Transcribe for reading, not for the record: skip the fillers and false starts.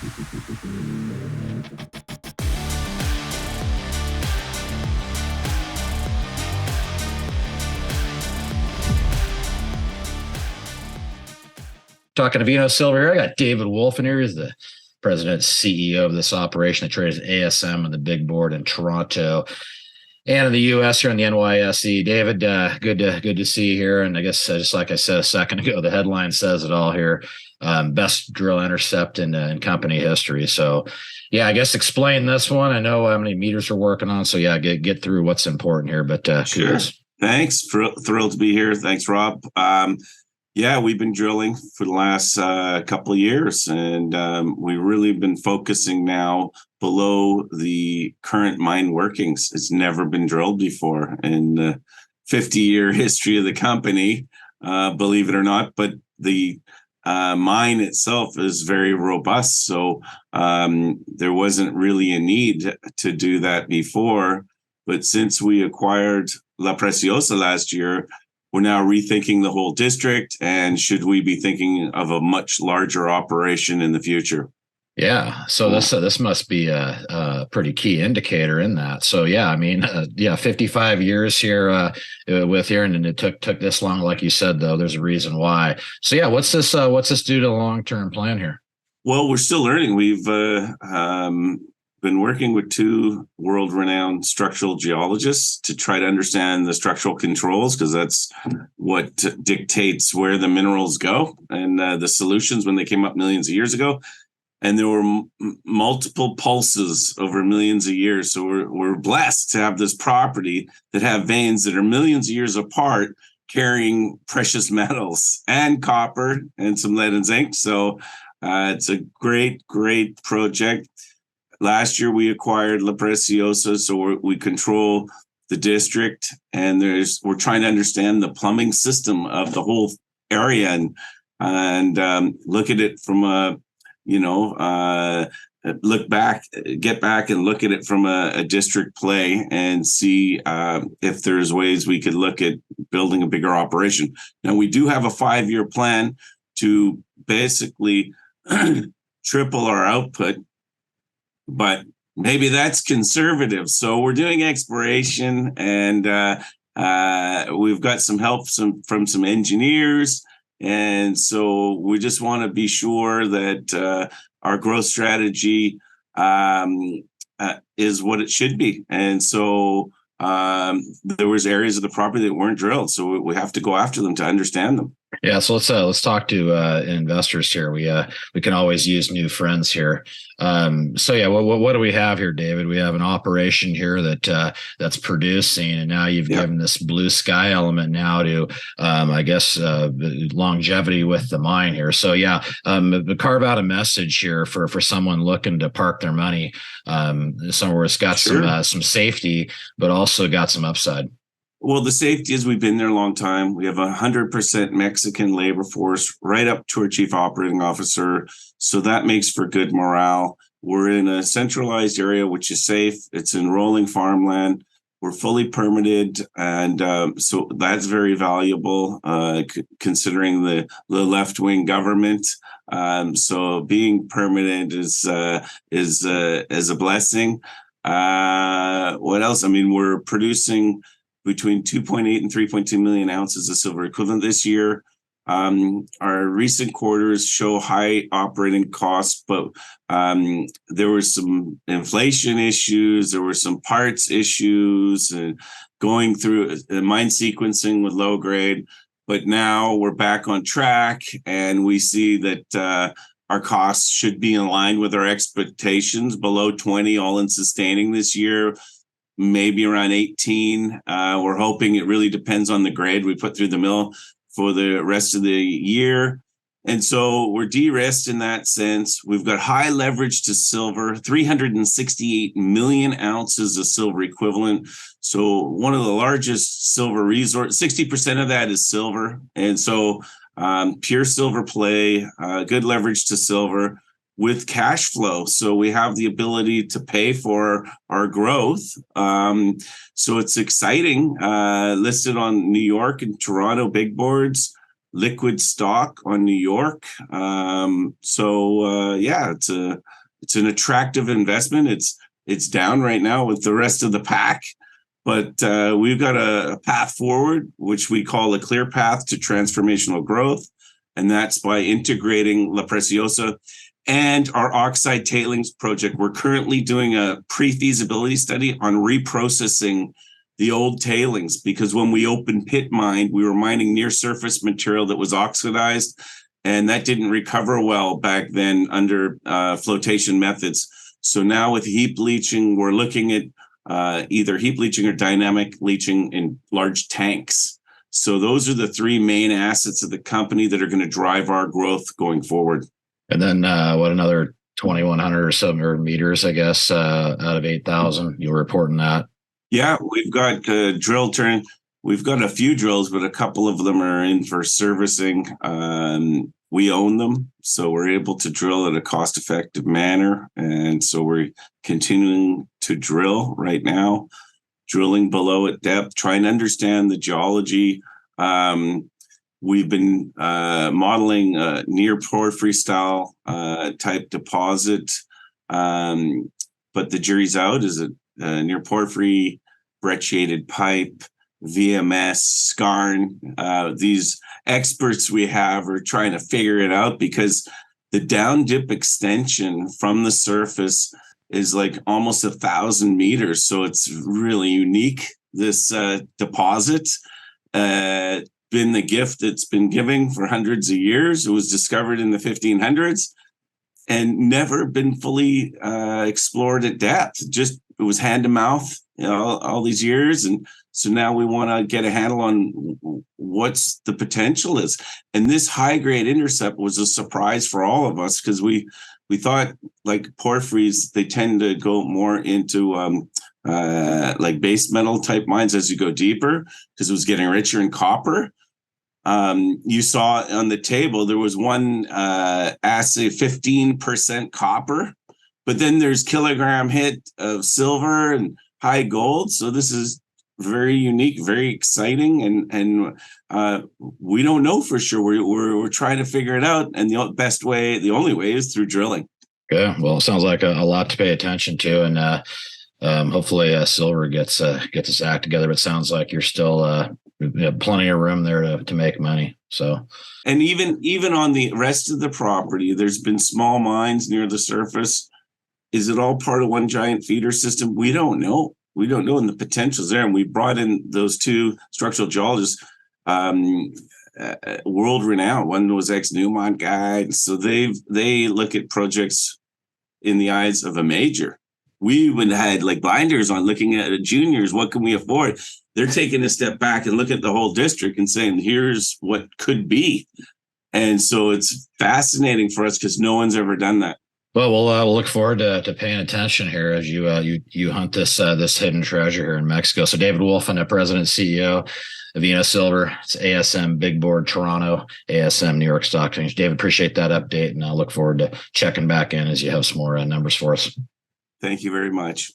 Talking Avino Silver here. I got David Wolfin here. He's the president and CEO of this operation that trades at ASM on the big board in Toronto and in the U.S. here on the NYSE. David, good to see you here. And I guess just like I said a second ago, the headline says it all here. Best drill intercept in company history. So, yeah, I guess explain this one. I know how many meters we're working on. So, yeah, get through what's important here. But sure. Kudos. Thanks. Thrilled to be here. Thanks, Rob. Yeah, we've been drilling for the last couple of years, and we've really been focusing now below the current mine workings. It's never been drilled before in the 50-year history of the company, believe it or not. But the mine itself is very robust, so there wasn't really a need to do that before. But since we acquired La Preciosa last year, we're now rethinking the whole district, and should we be thinking of a much larger operation in the future? Yeah. So this must be a pretty key indicator in that. So yeah, I mean, 55 years here with here, and it took this long, like you said. Though there's a reason why. So yeah, what's this do to the long-term plan here? Well, we're still learning. We've been working with two world-renowned structural geologists to try to understand the structural controls, because that's what dictates where the minerals go and the solutions when they came up millions of years ago. And there were multiple pulses over millions of years. So we're blessed to have this property that have veins that are millions of years apart, carrying precious metals and copper and some lead and zinc. So it's a great project. Last year, we acquired La Preciosa, so we control the district, and we're trying to understand the plumbing system of the whole area and look at it from get back and look at it from a district play and see if there's ways we could look at building a bigger operation. Now, we do have a 5-year plan to basically triple our output, but maybe that's conservative. So we're doing exploration, and we've got some help from some engineers. And so we just want to be sure that our growth strategy is what it should be. And so there was areas of the property that weren't drilled. So we have to go after them to understand them. Yeah, so let's talk to investors here. We can always use new friends here. So yeah, what do we have here, David? We have an operation here that's producing, and now you've given this blue sky element now to I guess longevity with the mine here. So yeah, carve out a message here for someone looking to park their money somewhere it's got some safety, but also got some upside. Well, the safety is we've been there a long time. We have 100% Mexican labor force right up to our chief operating officer. So that makes for good morale. We're in a centralized area, which is safe. It's in rolling farmland. We're fully permitted. And so that's very valuable considering the left-wing government. So being permitted is a blessing. What else? I mean, we're producing between 2.8 and 3.2 million ounces of silver equivalent this year. Our recent quarters show high operating costs, but there were some inflation issues. There were some parts issues and going through mine sequencing with low grade. But now we're back on track, and we see that our costs should be in line with our expectations, below 20 all-in sustaining this year. Maybe around 18. We're hoping. It really depends on the grade we put through the mill for the rest of the year. And so we're de-risked in that sense. We've got high leverage to silver, 368 million ounces of silver equivalent. So one of the largest silver resource, 60% of that is silver. And so pure silver play, good leverage to silver, with cash flow. So we have the ability to pay for our growth. So it's exciting. Listed on New York and Toronto big boards. liquid stock on New York. It's an attractive investment. It's down right now with the rest of the pack, but we've got a path forward, which we call a clear path to transformational growth. And that's by integrating La Preciosa and our oxide tailings project. We're currently doing a pre-feasibility study on reprocessing the old tailings, because when we open pit mined, we were mining near surface material that was oxidized, and that didn't recover well back then under flotation methods. So now with heap leaching, we're looking at either heap leaching or dynamic leaching in large tanks. So those are the three main assets of the company that are going to drive our growth going forward. And then another 2,100 or 700 meters, I guess, out of 8,000, you're reporting that? Yeah, we've got drill turn. We've got a few drills, but a couple of them are in for servicing. We own them, so we're able to drill in a cost-effective manner. And so we're continuing to drill right now, drilling below at depth, trying to understand the geology. We've been modeling near porphyry style type deposit, but the jury's out. Is it near porphyry, brecciated pipe, VMS, skarn? These experts we have are trying to figure it out, because the down dip extension from the surface is like almost 1,000 meters. So it's really unique, this deposit. Been the gift that's been giving for hundreds of years. It was discovered in the 1500s and never been fully explored at depth. Just it was hand to mouth, all these years. And so now we want to get a handle on what's the potential is. And this high grade intercept was a surprise for all of us, because we thought, like porphyries, they tend to go more into like base metal type mines as you go deeper, because it was getting richer in copper. You saw on the table, there was one assay, 15% copper, but then there's kilogram hit of silver and high gold. So this is very unique, very exciting. And we don't know for sure. We're trying to figure it out. And the only way is through drilling. Yeah. Well, it sounds like a lot to pay attention to. And hopefully silver gets its act together. But it sounds like you're still plenty of room there to make money. So, and even on the rest of the property, there's been small mines near the surface. Is it all part of one giant feeder system? We don't know. We don't know, and the potential's there. And we brought in those two structural geologists, world renowned. One was ex-Newmont guy, so they look at projects in the eyes of a major. We would have had like blinders on looking at juniors. What can we afford? They're taking a step back and looking at the whole district and saying, here's what could be. And so it's fascinating for us, because no one's ever done that. Well, we'll look forward to paying attention here as you hunt this hidden treasure here in Mexico. So David Wolfin, the president and CEO, Avino Silver. It's ASM Big Board Toronto, ASM New York Stock Exchange. David, appreciate that update, and I'll look forward to checking back in as you have some more numbers for us. Thank you very much.